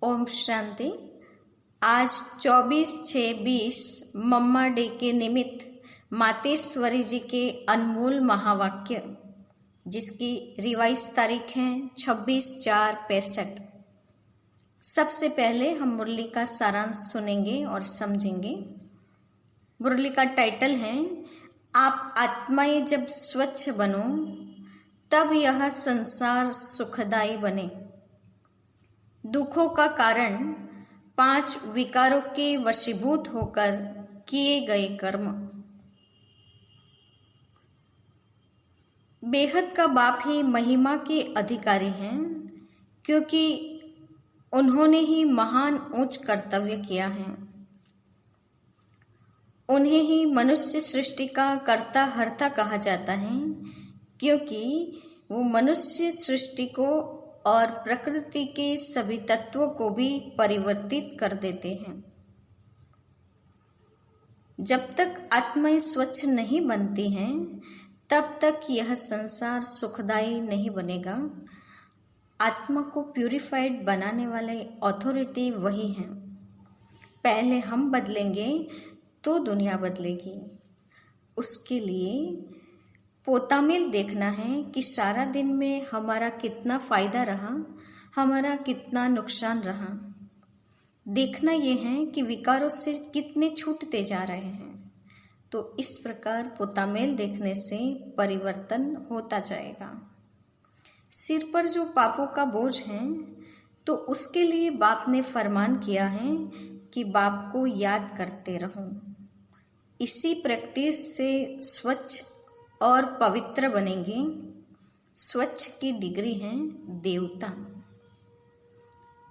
ओम शांति। आज 24/6/20 मम्मा डे के निमित्त मातेश्वरी जी के अनमोल महावाक्य, जिसकी रिवाइज तारीख है 26/4/65। सबसे पहले हम मुरली का सारांश सुनेंगे और समझेंगे। मुरली का टाइटल है, आप आत्माएं जब स्वच्छ बनो तब यह संसार सुखदायी बने। दुखों का कारण 5 विकारों के वशीभूत होकर किए गए कर्म। बेहद का बाप ही महिमा के अधिकारी हैं, क्योंकि उन्होंने ही महान उच्च कर्तव्य किया है। उन्हें ही मनुष्य सृष्टि का कर्ता हर्ता कहा जाता है, क्योंकि वो मनुष्य सृष्टि को और प्रकृति के सभी तत्वों को भी परिवर्तित कर देते हैं। जब तक आत्माएं स्वच्छ नहीं बनती हैं, तब तक यह संसार सुखदायी नहीं बनेगा। आत्मा को प्यूरिफाइड बनाने वाले अथॉरिटी वही हैं। पहले हम बदलेंगे तो दुनिया बदलेगी। उसके लिए पोतामेल देखना है कि सारा दिन में हमारा कितना फायदा रहा, हमारा कितना नुकसान रहा। देखना यह है कि विकारों से कितने छूटते जा रहे हैं। तो इस प्रकार पोतामेल देखने से परिवर्तन होता जाएगा। सिर पर जो पापों का बोझ है, तो उसके लिए बाप ने फरमान किया है कि बाप को याद करते रहो। इसी प्रैक्टिस से स्वच्छ और पवित्र बनेंगे। स्वच्छ की डिग्री है देवता।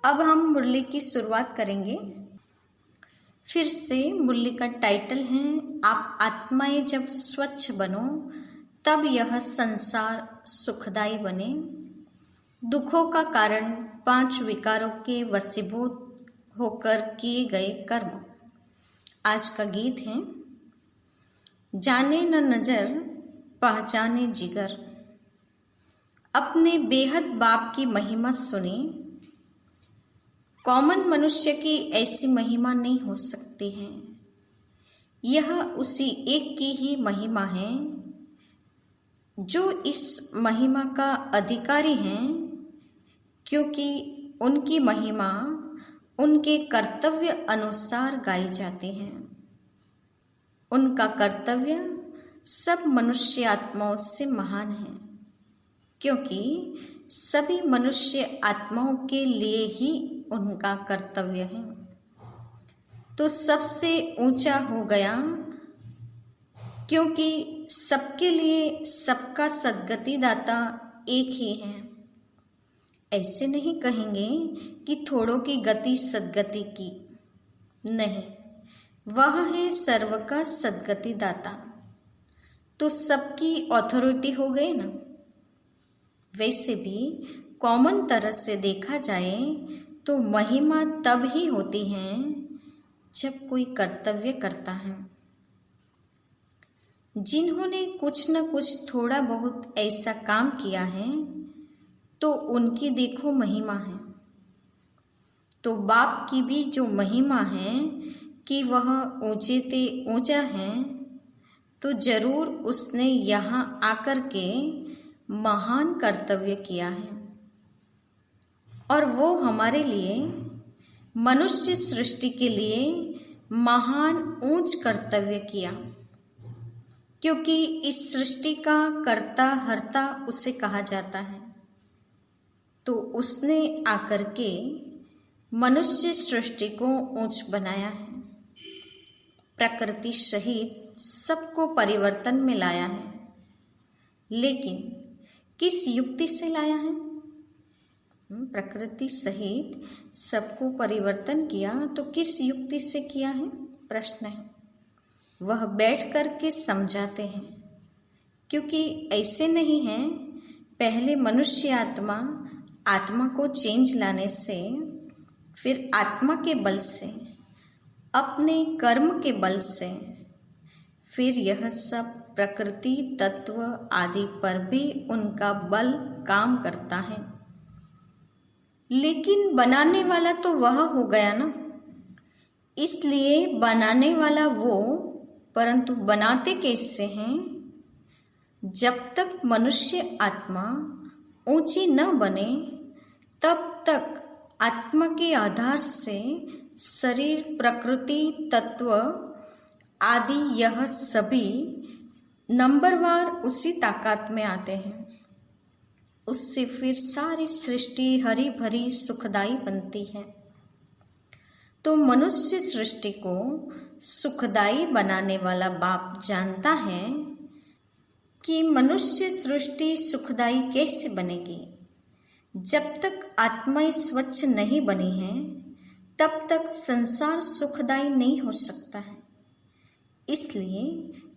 अब हम मुरली की शुरुआत करेंगे। फिर से मुरली का टाइटल है, आप आत्माएं जब स्वच्छ बनो तब यह संसार सुखदायी बने। दुखों का कारण 5 विकारों के वशीभूत होकर किए गए कर्म। आज का गीत है, जाने न नजर पहचाने जिगर। अपने बेहद बाप की महिमा सुनी। कॉमन मनुष्य की ऐसी महिमा नहीं हो सकती है। यह उसी एक की ही महिमा है जो इस महिमा का अधिकारी है, क्योंकि उनकी महिमा उनके कर्तव्य अनुसार गाई जाती है। उनका कर्तव्य सब मनुष्य आत्माओं से महान है, क्योंकि सभी मनुष्य आत्माओं के लिए ही उनका कर्तव्य है। तो सबसे ऊंचा हो गया, क्योंकि सबके लिए सबका सद्गति दाता एक ही है। ऐसे नहीं कहेंगे कि थोड़ों की गति सद्गति की, नहीं, वह है सर्व का सद्गति दाता। तो सबकी अथॉरिटी हो गई ना। वैसे भी कॉमन तरह से देखा जाए तो महिमा तब ही होती है जब कोई कर्तव्य करता है। जिन्होंने कुछ न कुछ थोड़ा बहुत ऐसा काम किया है, तो उनकी देखो महिमा है। तो बाप की भी जो महिमा है कि वह ऊंचे ते ऊंचा है, तो जरूर उसने यहाँ आकर के महान कर्तव्य किया है। और वो हमारे लिए, मनुष्य सृष्टि के लिए महान ऊंच कर्तव्य किया, क्योंकि इस सृष्टि का कर्ता हर्ता उसे कहा जाता है। तो उसने आकर के मनुष्य सृष्टि को ऊंच बनाया है। प्रकृति सहित सबको परिवर्तन में लाया है, लेकिन किस युक्ति से लाया है? प्रकृति सहित सबको परिवर्तन किया, तो किस युक्ति से किया है? प्रश्न है। वह बैठ कर के समझाते हैं, क्योंकि ऐसे नहीं है पहले मनुष्य आत्मा को चेंज लाने से, फिर आत्मा के बल से, अपने कर्म के बल से, फिर यह सब प्रकृति तत्व आदि पर भी उनका बल काम करता है। लेकिन बनाने वाला तो वह हो गया ना, इसलिए बनाने वाला वो, परंतु बनाते कैसे हैं? जब तक मनुष्य आत्मा ऊंची न बने तब तक आत्मा के आधार से शरीर, प्रकृति, तत्व आदि यह सभी नंबरवार उसी ताकत में आते हैं। उससे फिर सारी सृष्टि हरी भरी सुखदाई बनती है। तो मनुष्य सृष्टि को सुखदाई बनाने वाला बाप जानता है कि मनुष्य सृष्टि सुखदाई कैसे बनेगी। जब तक आत्माएं स्वच्छ नहीं बनी है तब तक संसार सुखदाई नहीं हो सकता है। इसलिए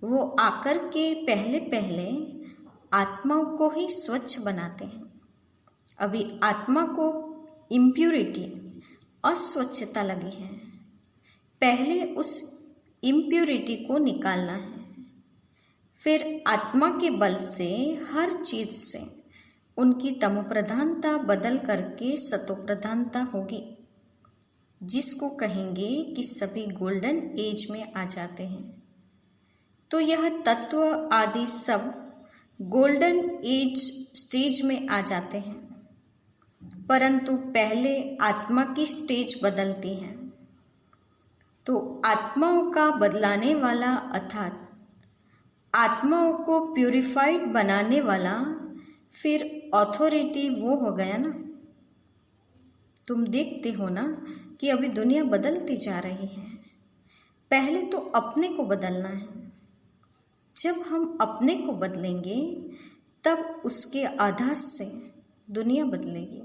वो आकर के पहले पहले आत्माओं को ही स्वच्छ बनाते हैं। अभी आत्मा को इम्प्यूरिटी, अस्वच्छता लगी है, पहले उस इम्प्यूरिटी को निकालना है। फिर आत्मा के बल से हर चीज से उनकी तमोप्रधानता बदल करके सतोप्रधानता होगी, जिसको कहेंगे कि सभी गोल्डन एज में आ जाते हैं। तो यह तत्व आदि सब गोल्डन एज स्टेज में आ जाते हैं, परंतु पहले आत्मा की स्टेज बदलती है। तो आत्माओं का बदलाने वाला अर्थात आत्माओं को प्यूरिफाइड बनाने वाला फिर अथॉरिटी वो हो गया ना। तुम देखते हो ना कि अभी दुनिया बदलती जा रही है। पहले तो अपने को बदलना है। जब हम अपने को बदलेंगे तब उसके आधार से दुनिया बदलेगी।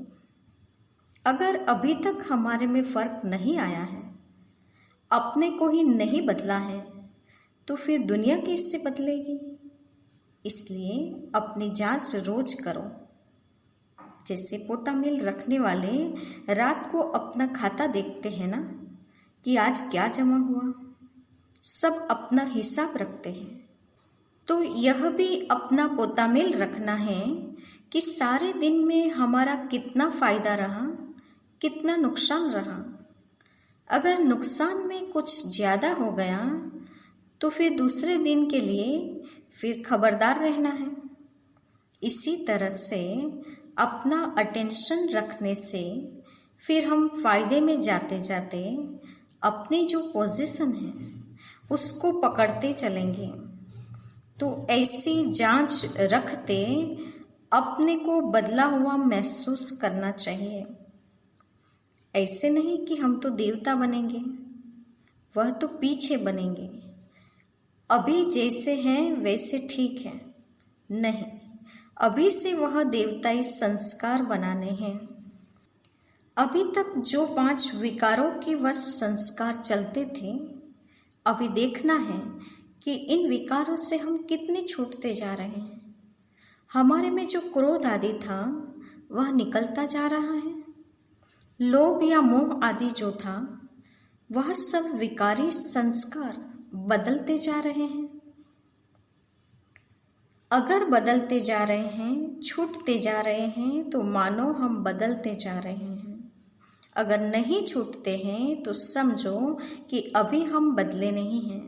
अगर अभी तक हमारे में फर्क नहीं आया है, अपने को ही नहीं बदला है, तो फिर दुनिया कैसे बदलेगी? इसलिए अपनी जांच रोज करो। जैसे पोता मिल रखने वाले रात को अपना खाता देखते हैं ना कि आज क्या जमा हुआ, सब अपना हिसाब रखते हैं। तो यह भी अपना पोता मिल रखना है कि सारे दिन में हमारा कितना फायदा रहा, कितना नुकसान रहा। अगर नुकसान में कुछ ज़्यादा हो गया तो फिर दूसरे दिन के लिए फिर खबरदार रहना है। इसी तरह से अपना अटेंशन रखने से फिर हम फायदे में जाते जाते अपनी जो पोजीशन है उसको पकड़ते चलेंगे। तो ऐसी जांच रखते अपने को बदला हुआ महसूस करना चाहिए। ऐसे नहीं कि हम तो देवता बनेंगे, वह तो पीछे बनेंगे। अभी जैसे हैं वैसे ठीक है, नहीं, अभी से वह देवताई संस्कार बनाने हैं। अभी तक जो 5 विकारों के वश संस्कार चलते थे, अभी देखना है कि इन विकारों से हम कितने छूटते जा रहे हैं। हमारे में जो क्रोध आदि था वह निकलता जा रहा है। लोभ या मोह आदि जो था वह सब विकारी संस्कार बदलते जा रहे हैं। अगर बदलते जा रहे हैं, छूटते जा रहे हैं, तो मानो हम बदलते जा रहे हैं। अगर नहीं छूटते हैं तो समझो कि अभी हम बदले नहीं हैं।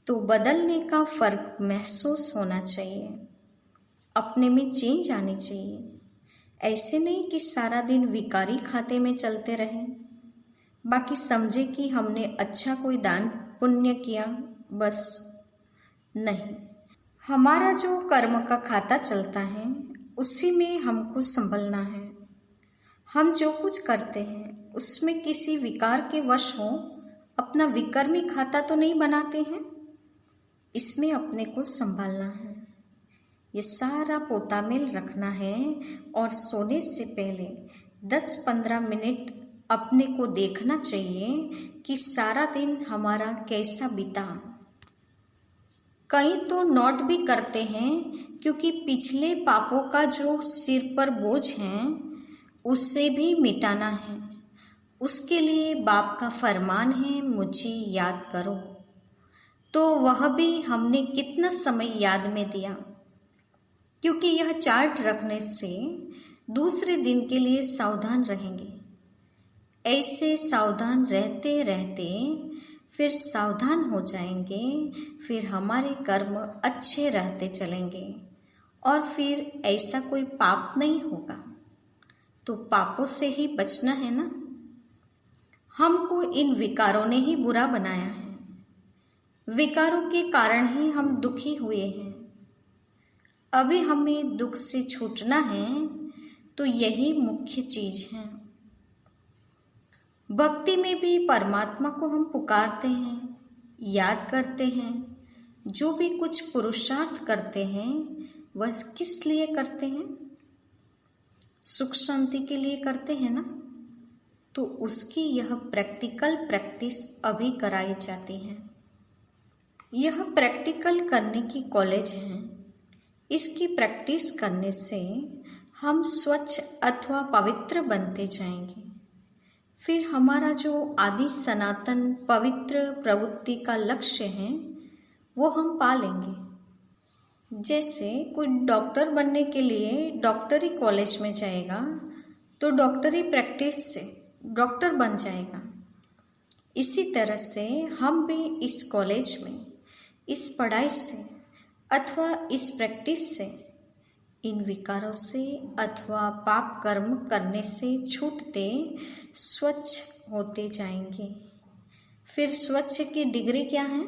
तो बदलने का फर्क महसूस होना चाहिए, अपने में चेंज आनी चाहिए। ऐसे नहीं कि सारा दिन विकारी खाते में चलते रहें, बाकी समझे कि हमने अच्छा कोई दान पुण्य किया, बस नहीं। हमारा जो कर्म का खाता चलता है उसी में हमको संभलना है। हम जो कुछ करते हैं उसमें किसी विकार के वश हो अपना विकर्मी खाता तो नहीं बनाते हैं, इसमें अपने को संभालना है। ये सारा पोतामेल रखना है और सोने से पहले 10-15 मिनट अपने को देखना चाहिए कि सारा दिन हमारा कैसा बीता। कई तो नोट भी करते हैं क्योंकि पिछले पापों का जो सिर पर बोझ है उससे भी मिटाना है। उसके लिए बाप का फरमान है, मुझे याद करो। तो वह भी हमने कितना समय याद में दिया, क्योंकि यह चार्ट रखने से दूसरे दिन के लिए सावधान रहेंगे। ऐसे सावधान रहते रहते फिर सावधान हो जाएंगे, फिर हमारे कर्म अच्छे रहते चलेंगे और फिर ऐसा कोई पाप नहीं होगा। तो पापों से ही बचना है ना। हमको इन विकारों ने ही बुरा बनाया है, विकारों के कारण ही हम दुखी हुए हैं। अभी हमें दुख से छूटना है, तो यही मुख्य चीज है। भक्ति में भी परमात्मा को हम पुकारते हैं, याद करते हैं। जो भी कुछ पुरुषार्थ करते हैं वह किस लिए करते हैं? सुख शांति के लिए करते हैं ना। तो उसकी यह प्रैक्टिकल प्रैक्टिस अभी कराई जाती है। यह प्रैक्टिकल करने की कॉलेज है। इसकी प्रैक्टिस करने से हम स्वच्छ अथवा पवित्र बनते जाएंगे। फिर हमारा जो आदि सनातन पवित्र प्रवृत्ति का लक्ष्य है वो हम पा लेंगे। जैसे कोई डॉक्टर बनने के लिए डॉक्टरी कॉलेज में जाएगा तो डॉक्टरी प्रैक्टिस से डॉक्टर बन जाएगा। इसी तरह से हम भी इस कॉलेज में, इस पढ़ाई से अथवा इस प्रैक्टिस से, इन विकारों से अथवा पाप कर्म करने से छूटते स्वच्छ होते जाएंगे। फिर स्वच्छ की डिग्री क्या है?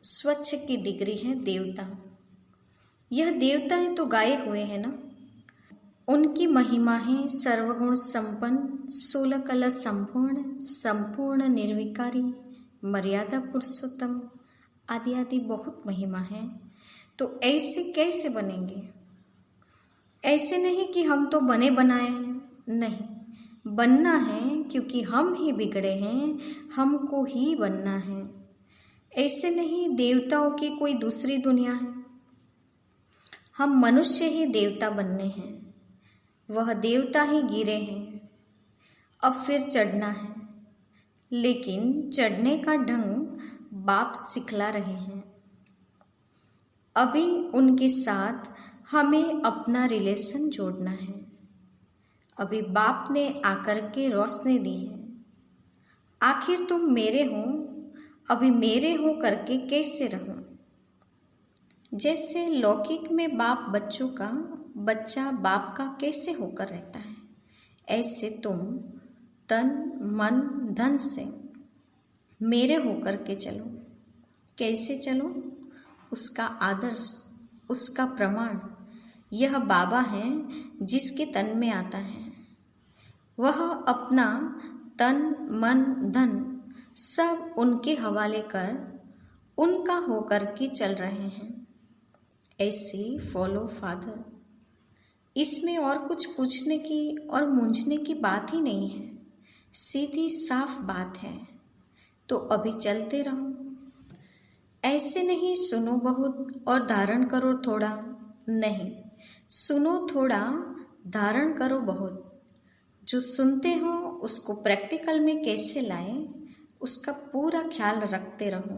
स्वच्छ की डिग्री है देवता। यह देवताएं तो गाए हुए हैं ना। उनकी महिमा है सर्वगुण संपन्न, 16 कला संपूर्ण, संपूर्ण निर्विकारी, मर्यादा पुरुषोत्तम आदि आदि बहुत महिमा है। तो ऐसे कैसे बनेंगे? ऐसे नहीं कि हम तो बने बनाए हैं, नहीं, बनना है क्योंकि हम ही बिगड़े हैं, हमको ही बनना है। ऐसे नहीं देवताओं की कोई दूसरी दुनिया है, हम मनुष्य ही देवता बनने हैं। वह देवता ही गिरे हैं, अब फिर चढ़ना है। लेकिन चढ़ने का ढंग बाप सिखला रहे हैं। अभी उनके साथ हमें अपना रिलेशन जोड़ना है। अभी बाप ने आकर के रोशनी दी है। आखिर तुम मेरे हो, अभी मेरे हो करके कैसे रहूं? जैसे लौकिक में बाप बच्चों का, बच्चा बाप का कैसे होकर रहता है, ऐसे तुम तन मन धन से मेरे होकर के चलो। कैसे चलो? उसका आदर्श, उसका प्रमाण यह बाबा है जिसके तन में आता है। वह अपना तन मन धन सब उनके हवाले कर उनका होकर के चल रहे हैं। ऐसे फॉलो फादर। इसमें और कुछ पूछने की और मूंझने की बात ही नहीं है, सीधी साफ बात है। तो अभी चलते रहो। ऐसे नहीं सुनो बहुत और धारण करो थोड़ा, नहीं, सुनो थोड़ा, धारण करो बहुत। जो सुनते हो उसको प्रैक्टिकल में कैसे लाए, उसका पूरा ख्याल रखते रहो।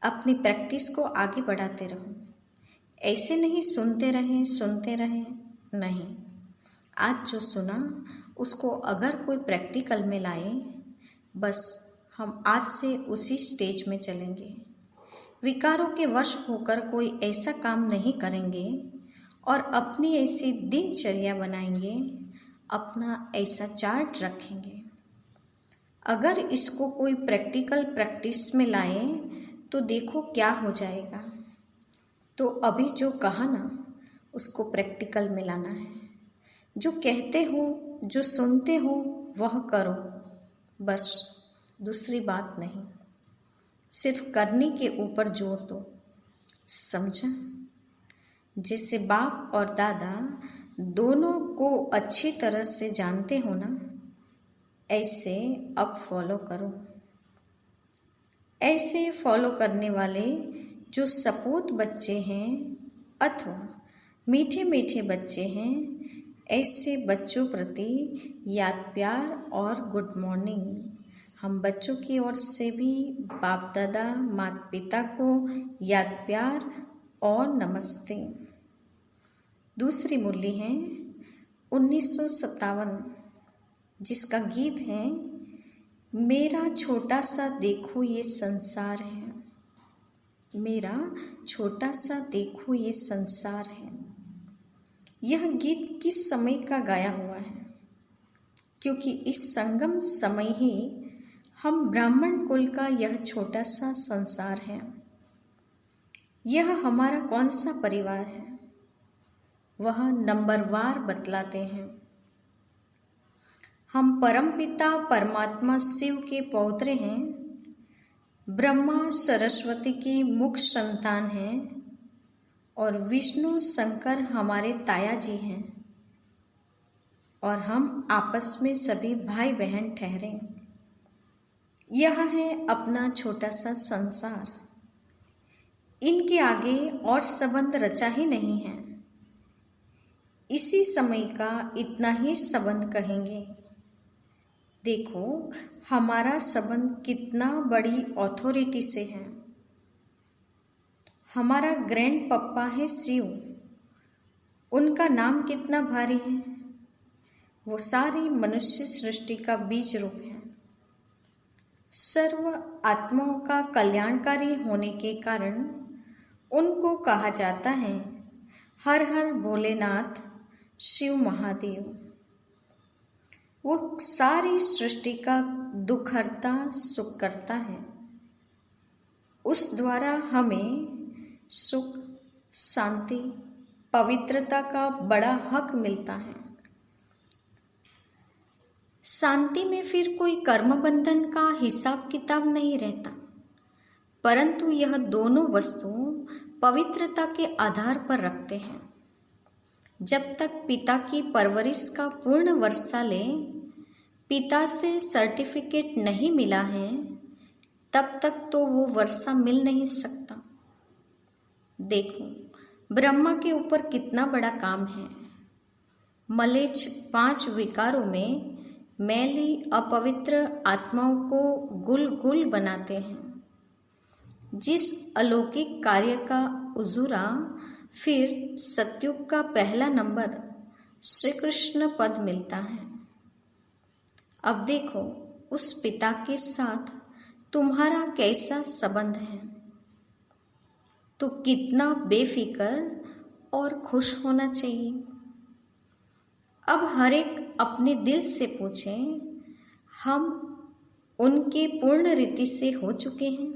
अपनी प्रैक्टिस को आगे बढ़ाते रहो। ऐसे नहीं सुनते रहें, नहीं। आज जो सुना उसको अगर कोई प्रैक्टिकल में लाए, बस हम आज से उसी स्टेज में चलेंगे। विकारों के वश होकर कोई ऐसा काम नहीं करेंगे और अपनी ऐसी दिनचर्या बनाएंगे, अपना ऐसा चार्ट रखेंगे। अगर इसको कोई प्रैक्टिकल प्रैक्टिस में लाए तो देखो क्या हो जाएगा। तो अभी जो कहा ना उसको प्रैक्टिकल में लाना है। जो कहते हो, जो सुनते हो वह करो, बस, दूसरी बात नहीं। सिर्फ करने के ऊपर जोर दो, समझा? जिससे बाप और दादा दोनों को अच्छी तरह से जानते हो ना, ऐसे अब फॉलो करो। ऐसे फॉलो करने वाले जो सपूत बच्चे हैं अथवा मीठे मीठे बच्चे हैं, ऐसे बच्चों प्रति याद प्यार और गुड मॉर्निंग। हम बच्चों की ओर से भी बाप दादा माता पिता को याद प्यार और नमस्ते। दूसरी मुरली है 1957, जिसका गीत है मेरा छोटा सा देखो ये संसार है, मेरा छोटा सा देखो ये संसार है। यह गीत किस समय का गाया हुआ है? क्योंकि इस संगम समय ही हम ब्राह्मण कुल का यह छोटा सा संसार है। यह हमारा कौन सा परिवार है, वह नंबरवार बतलाते हैं। हम परमपिता परमात्मा शिव के पौत्र हैं, ब्रह्मा सरस्वती की मुख्य संतान हैं और विष्णु शंकर हमारे ताया जी हैं, और हम आपस में सभी भाई बहन ठहरे। यह है अपना छोटा सा संसार। इनके आगे और संबंध रचा ही नहीं है। इसी समय का इतना ही संबंध कहेंगे। देखो हमारा संबंध कितना बड़ी अथॉरिटी से है। हमारा ग्रैंड पप्पा है शिव, उनका नाम कितना भारी है। वो सारी मनुष्य सृष्टि का बीज रूप है। सर्व आत्माओं का कल्याणकारी होने के कारण उनको कहा जाता है हर हर भोलेनाथ शिव महादेव। वो सारी सृष्टि का दुख हरता सुख करता है। उस द्वारा हमें सुख शांति पवित्रता का बड़ा हक मिलता है। शांति में फिर कोई कर्म बंधन का हिसाब किताब नहीं रहता, परंतु यह दोनों वस्तु पवित्रता के आधार पर रखते हैं। जब तक पिता की परवरिश का पूर्ण वर्षा ले, पिता से सर्टिफिकेट नहीं मिला है, तब तक तो वो वर्षा मिल नहीं सकता। देखो ब्रह्मा के ऊपर कितना बड़ा काम है। मलेच्छ 5 विकारों में मैली अपवित्र आत्माओं को गुल गुल बनाते हैं। जिस अलौकिक कार्य का उजूरा फिर सतयुग का पहला नंबर श्री कृष्ण पद मिलता है। अब देखो उस पिता के साथ तुम्हारा कैसा संबंध है, तो कितना बेफिक्र और खुश होना चाहिए। अब हर एक अपने दिल से पूछें, हम उनके पूर्ण रीति से हो चुके हैं?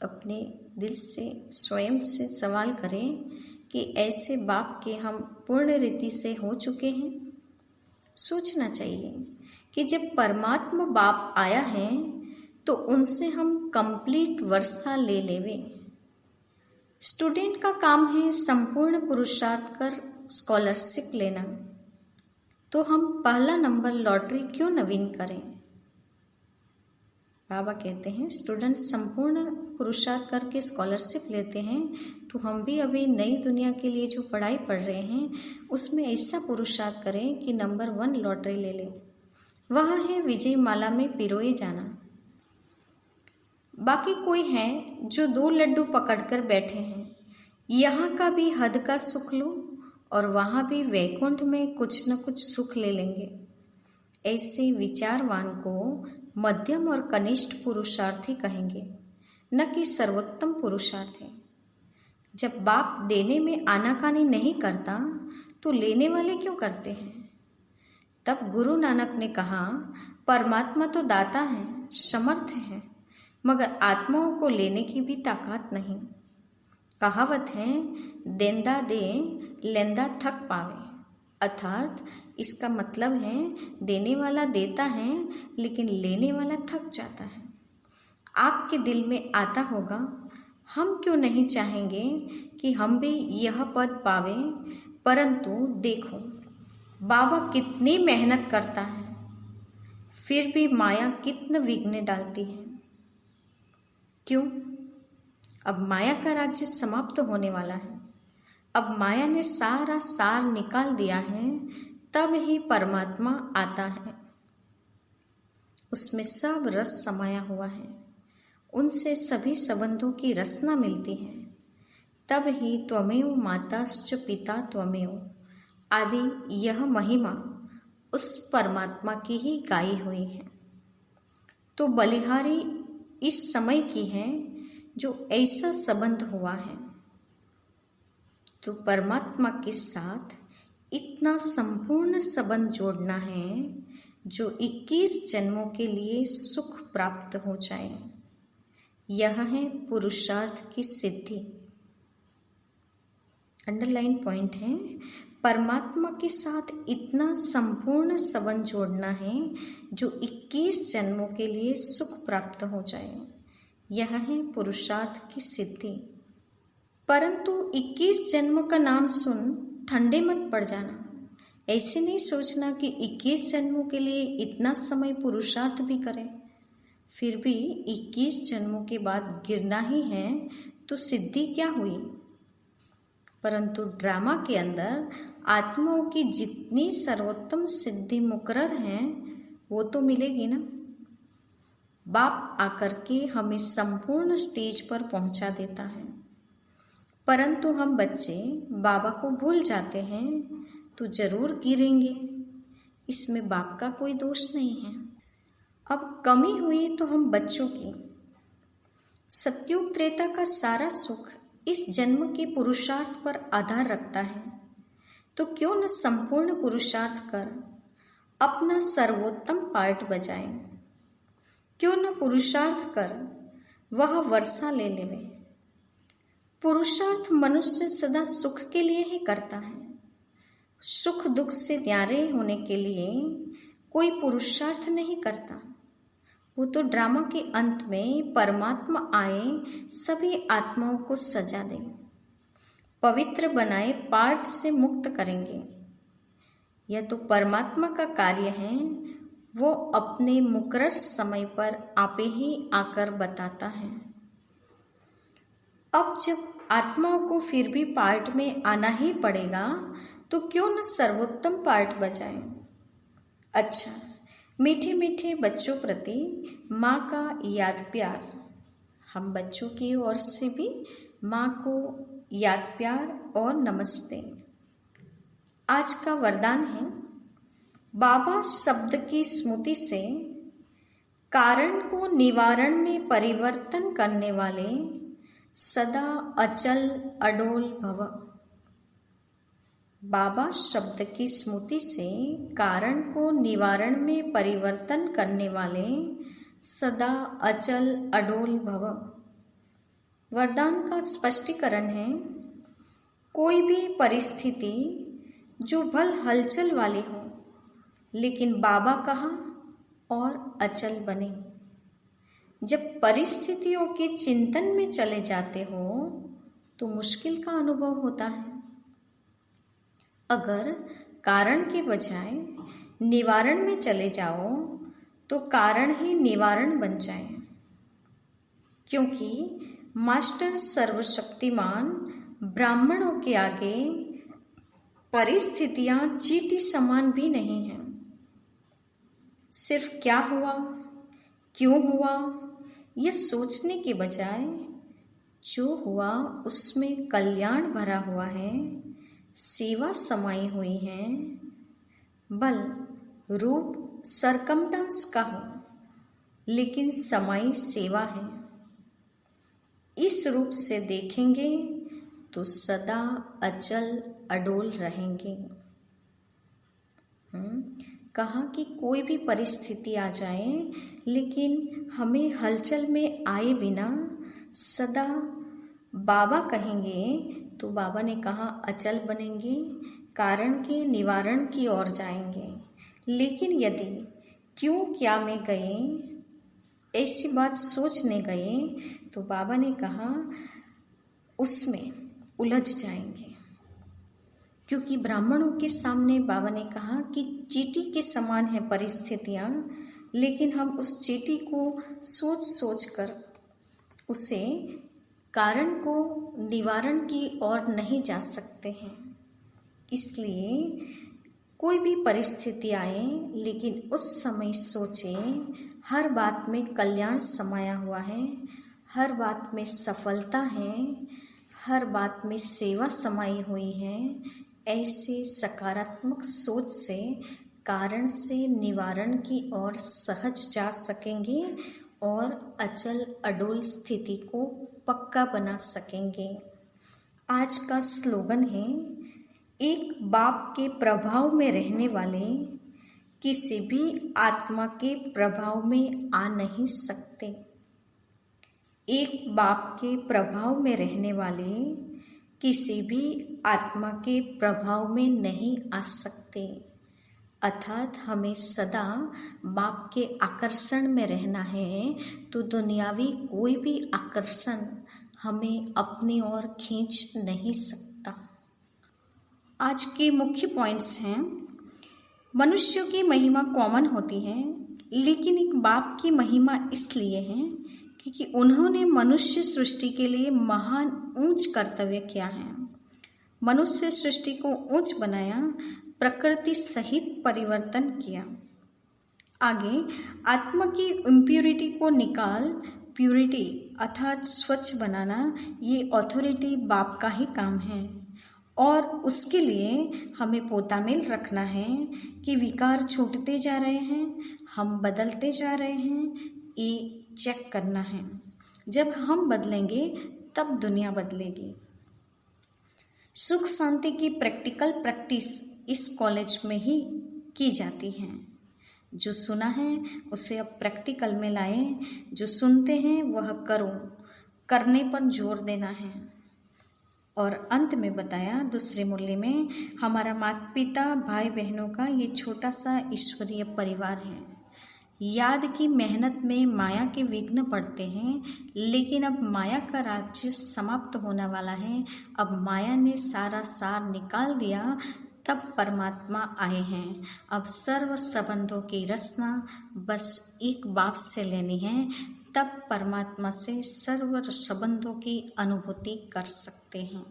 अपने दिल से स्वयं से सवाल करें कि ऐसे बाप के हम पूर्ण रीति से हो चुके हैं? सोचना चाहिए कि जब परमात्मा बाप आया है तो उनसे हम कंप्लीट वर्षा ले लेवे। स्टूडेंट का काम है संपूर्ण पुरुषार्थ कर स्कॉलरशिप लेना, तो हम पहला नंबर लॉटरी क्यों नवीन करें? बाबा कहते हैं स्टूडेंट संपूर्ण पुरुषार्थ करके स्कॉलरशिप लेते हैं, तो हम भी अभी नई दुनिया के लिए जो पढ़ाई पढ़ रहे हैं उसमें ऐसा पुरुषार्थ करें कि नंबर 1 लॉटरी ले लें। वह है विजय माला में पिरोए जाना। बाकी कोई हैं जो 2 लड्डू पकड़कर बैठे हैं, यहाँ का भी हद का सुख लो और वहाँ भी वैकुंठ में कुछ न कुछ सुख ले लेंगे। ऐसे विचारवान को मध्यम और कनिष्ठ पुरुषार्थी कहेंगे, न कि सर्वोत्तम पुरुषार्थी। जब बाप देने में आनाकानी नहीं करता तो लेने वाले क्यों करते हैं? तब गुरु नानक ने कहा परमात्मा तो दाता है, समर्थ है, मगर आत्माओं को लेने की भी ताकत नहीं। कहावत है देंदा दे लेंदा थक पावे, अर्थात इसका मतलब है देने वाला देता है लेकिन लेने वाला थक जाता है। आपके दिल में आता होगा हम क्यों नहीं चाहेंगे कि हम भी यह पद पावे, परंतु देखो बाबा कितनी मेहनत करता है, फिर भी माया कितना विघ्न डालती है। क्यों? अब माया का राज्य समाप्त होने वाला है। अब माया ने सारा सार निकाल दिया है, तब ही परमात्मा आता है। उसमें सब रस समाया हुआ है, उनसे सभी संबंधों की रसना मिलती है। तब ही त्वमेव माताश्च पिता त्वमेव आदि यह महिमा उस परमात्मा की ही गाई हुई है। तो बलिहारी इस समय की है जो ऐसा संबंध हुआ है। तो परमात्मा के साथ इतना संपूर्ण संबंध जोड़ना है जो 21 जन्मों के लिए सुख प्राप्त हो जाए। यह है पुरुषार्थ की सिद्धि। अंडरलाइन पॉइंट है, परमात्मा के साथ इतना संपूर्ण संबंध जोड़ना है जो 21 जन्मों के लिए सुख प्राप्त हो जाए। यह है पुरुषार्थ की सिद्धि। परंतु 21 जन्म का नाम सुन ठंडे मत पड़ जाना। ऐसे नहीं सोचना कि 21 जन्मों के लिए इतना समय पुरुषार्थ भी करें, फिर भी 21 जन्मों के बाद गिरना ही है तो सिद्धि क्या हुई। परंतु ड्रामा के अंदर आत्माओं की जितनी सर्वोत्तम सिद्धि मुकर्रर है वो तो मिलेगी ना। बाप आकर के हमें संपूर्ण स्टेज पर पहुंचा देता है, परंतु हम बच्चे बाबा को भूल जाते हैं तो जरूर गिरेंगे। इसमें बाप का कोई दोष नहीं है। अब कमी हुई तो हम बच्चों की। सतयुग त्रेता का सारा सुख इस जन्म के पुरुषार्थ पर आधार रखता है, तो क्यों न संपूर्ण पुरुषार्थ कर अपना सर्वोत्तम पार्ट बजाएं। क्यों न पुरुषार्थ कर वह वर्षा ले लेवे। पुरुषार्थ मनुष्य सदा सुख के लिए ही करता है। सुख दुख से न्यारे होने के लिए कोई पुरुषार्थ नहीं करता। वो तो ड्रामा के अंत में परमात्मा आए सभी आत्माओं को सजा दे, पवित्र बनाए, पाठ से मुक्त करेंगे। यह तो परमात्मा का कार्य है। वो अपने मुकर्रर समय पर आपे ही आकर बताता है। अब जब आत्माओं को फिर भी पार्ट में आना ही पड़ेगा तो क्यों न सर्वोत्तम पार्ट बजाएं। अच्छा, मीठे मीठे बच्चों प्रति माँ का याद प्यार। हम बच्चों की ओर से भी माँ को याद प्यार और नमस्ते। आज का वरदान है, बाबा शब्द की स्मृति से कारण को निवारण में परिवर्तन करने वाले सदा अचल अडोल भव। बाबा शब्द की स्मृति से कारण को निवारण में परिवर्तन करने वाले सदा अचल अडोल भव। वरदान का स्पष्टीकरण है, कोई भी परिस्थिति जो भल हलचल वाली हो लेकिन बाबा कहा और अचल बने। जब परिस्थितियों के चिंतन में चले जाते हो तो मुश्किल का अनुभव होता है। अगर कारण के बजाय निवारण में चले जाओ तो कारण ही निवारण बन जाए, क्योंकि मास्टर सर्वशक्तिमान ब्राह्मणों के आगे परिस्थितियां चींटी समान भी नहीं हैं। सिर्फ क्या हुआ, क्यों हुआ, यह सोचने के बजाय जो हुआ उसमें कल्याण भरा हुआ है, सेवा समाई हुई है। बल रूप सरकमटेंस का हो लेकिन समाई सेवा है। इस रूप से देखेंगे तो सदा अचल अडोल रहेंगे। कहा कि कोई भी परिस्थिति आ जाए लेकिन हमें हलचल में आए बिना सदा बाबा कहेंगे तो बाबा ने कहा अचल बनेंगे, कारण के निवारण की ओर जाएंगे। लेकिन यदि क्यों क्या में गए, ऐसी बात सोचने गए तो बाबा ने कहा उसमें उलझ जाएंगे। क्योंकि ब्राह्मणों के सामने बाबा ने कहा कि चींटी के समान है परिस्थितियां, लेकिन हम उस चींटी को सोच सोच कर उसे कारण को निवारण की ओर नहीं जा सकते हैं। इसलिए कोई भी परिस्थिति आए लेकिन उस समय सोचे हर बात में कल्याण समाया हुआ है, हर बात में सफलता है, हर बात में सेवा समाई हुई है। ऐसे सकारात्मक सोच से कारण से निवारण की ओर सहज जा सकेंगे और अचल अडोल स्थिति को पक्का बना सकेंगे। आज का स्लोगन है, एक बाप के प्रभाव में रहने वाले किसी भी आत्मा के प्रभाव में आ नहीं सकते। एक बाप के प्रभाव में रहने वाले किसी भी आत्मा के प्रभाव में नहीं आ सकते। अर्थात हमें सदा बाप के आकर्षण में रहना है, तो दुनियावी कोई भी आकर्षण हमें अपनी ओर खींच नहीं सकता। आज के मुख्य पॉइंट्स हैं, मनुष्यों की महिमा कॉमन होती है, लेकिन एक बाप की महिमा इसलिए है क्योंकि उन्होंने मनुष्य सृष्टि के लिए महान ऊंच कर्तव्य किया है। मनुष्य सृष्टि को ऊंच बनाया, प्रकृति सहित परिवर्तन किया। आगे आत्मा की इम्प्योरिटी को निकाल प्यूरिटी अर्थात स्वच्छ बनाना, ये ऑथोरिटी बाप का ही काम है और उसके लिए हमें पोतामेल रखना है कि विकार छूटते जा रहे हैं, हम बदलते जा रहे हैं, ये चेक करना है। जब हम बदलेंगे तब दुनिया बदलेगी। सुख शांति की प्रैक्टिकल प्रैक्टिस इस कॉलेज में ही की जाती है। जो सुना है उसे अब प्रैक्टिकल में लाएं, जो सुनते हैं वह करो, करने पर जोर देना है। और अंत में बताया दूसरे मुरली में, हमारा माता पिता भाई बहनों का ये छोटा सा ईश्वरीय परिवार है। याद की मेहनत में माया के विघ्न पड़ते हैं, लेकिन अब माया का राज्य समाप्त होने वाला है। अब माया ने सारा सार निकाल दिया, तब परमात्मा आए हैं। अब सर्व संबंधों की रचना बस एक बाप से लेनी है, तब परमात्मा से सर्व संबंधों की अनुभूति कर सकते हैं।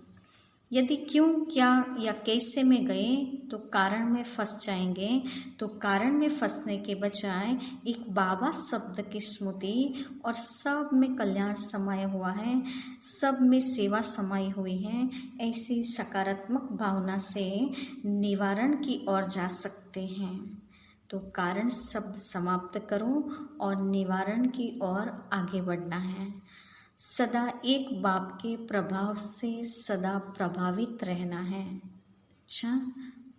यदि क्यों, क्या या कैसे में गए तो कारण में फंस जाएंगे। तो कारण में फंसने के बजाय एक बाबा शब्द की स्मृति और सब में कल्याण समाया हुआ है, सब में सेवा समाई हुई है, ऐसी सकारात्मक भावना से निवारण की ओर जा सकते हैं। तो कारण शब्द समाप्त करो और निवारण की ओर आगे बढ़ना है। सदा एक बाप के प्रभाव से सदा प्रभावित रहना है। अच्छा,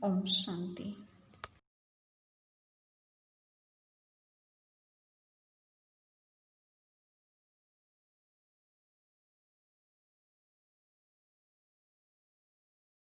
ओम शांति।